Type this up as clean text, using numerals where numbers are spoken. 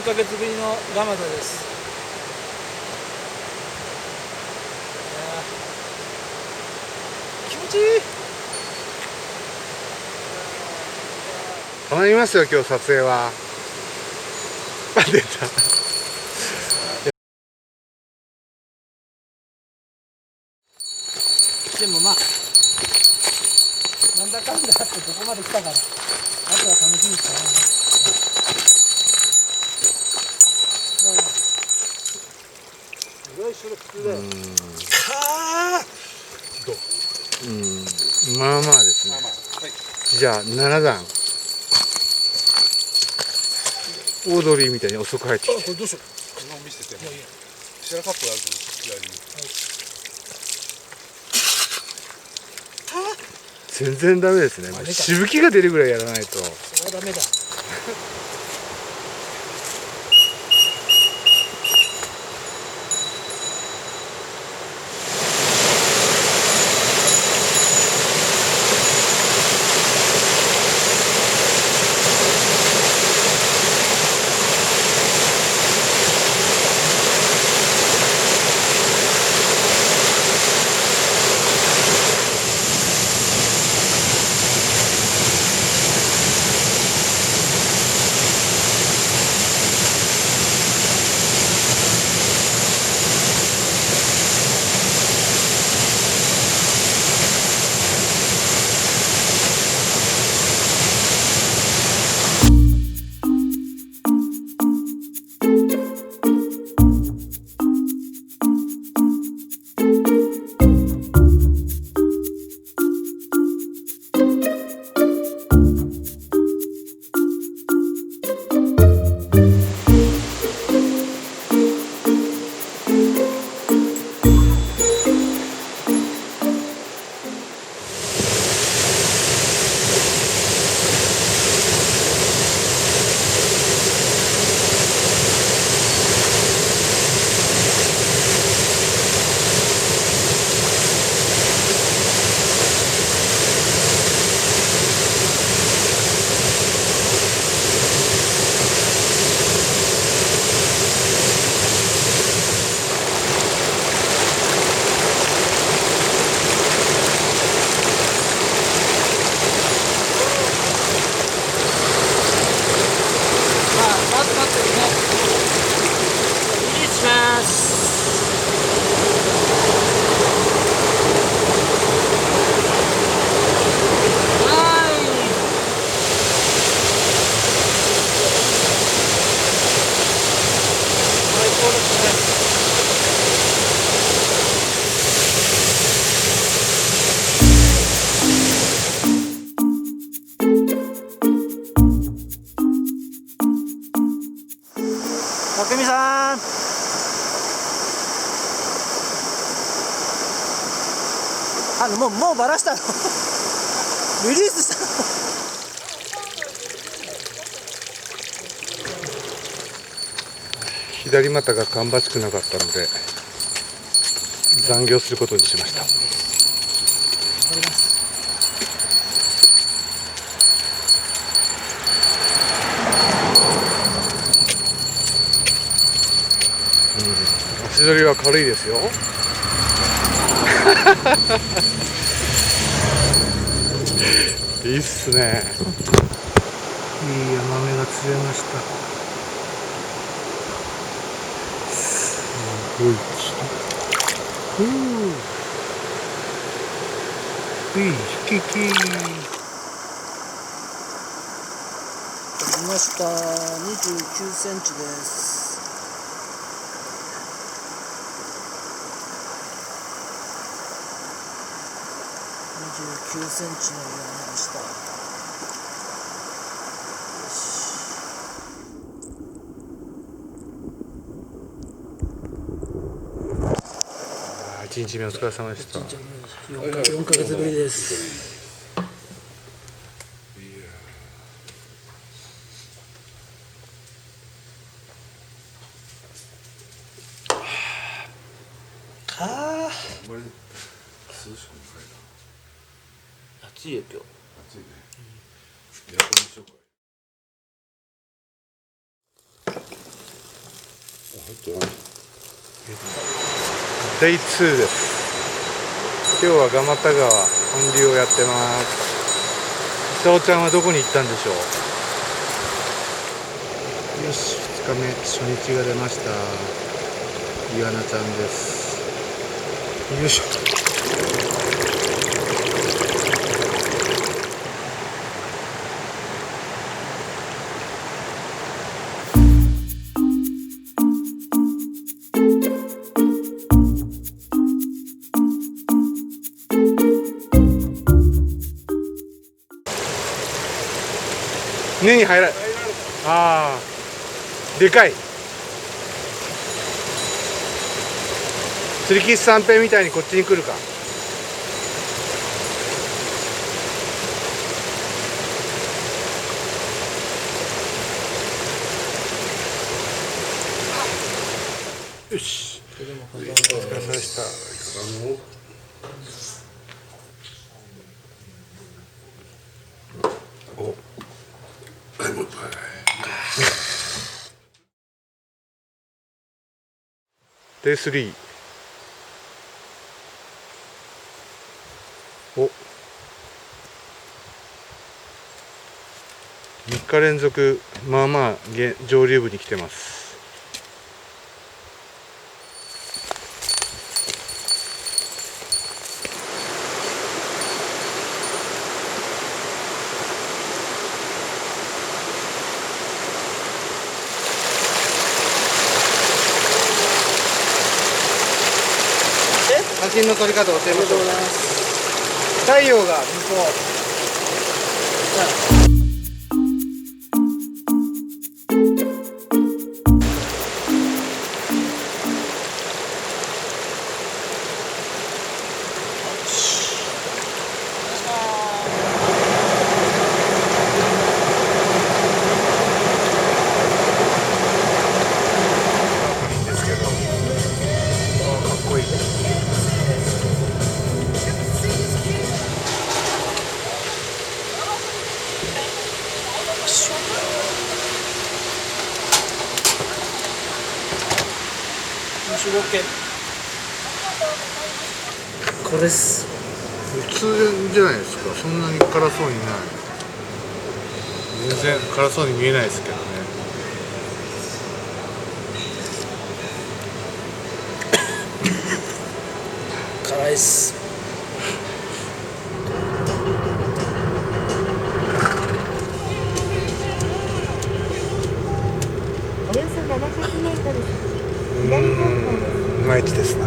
ヶ月ぶりのラマダです。気持ちいい。頼みますよ今日撮影は。出た。でもまあなんだかんだあってここまで来たから、あとは楽しみしかないね。よいしょで普通だよ。まあまあですね。じゃあ7段。オードリーみたいに遅く入ってきて。これどうしよう。今見せても。シェラカップあるぞ左に。全然ダメですね。しぶきが出るぐらいやらないと。それはダメだ。たくみさん、もうバラしたのリリースしたの左股が芳しくなかったので残業することにしました。わかります。足取りは軽いですよ。いいっすね。いいヤマメが釣れました。すごいいい引き取りました。29センチです。29センチのヤマでした。1日目お疲れ様でした。4ヶ月ぶりです。暑いよ今日。暑いね。エアコンにしようか。デイ2です。今日は蒲田川本流をやってます。久男ちゃんはどこに行ったんでしょう。よし、2日目初日が出ました。イワナちゃんです。よいしょ。根に入らない。ああ、でかい。釣りキス三平みたいにこっちに来るか。よし。お疲れ様でした。お。デイ3。お。3日連続まあまあ上流部に来てます。写真の撮り方を教えましょう。太陽が向こう。いいですけど。かっこいい。これです。普通じゃないですか。そんなに辛そうにない。全然辛そうに見えないですけどね。辛いっす。およそ700メートル。いまいちですな。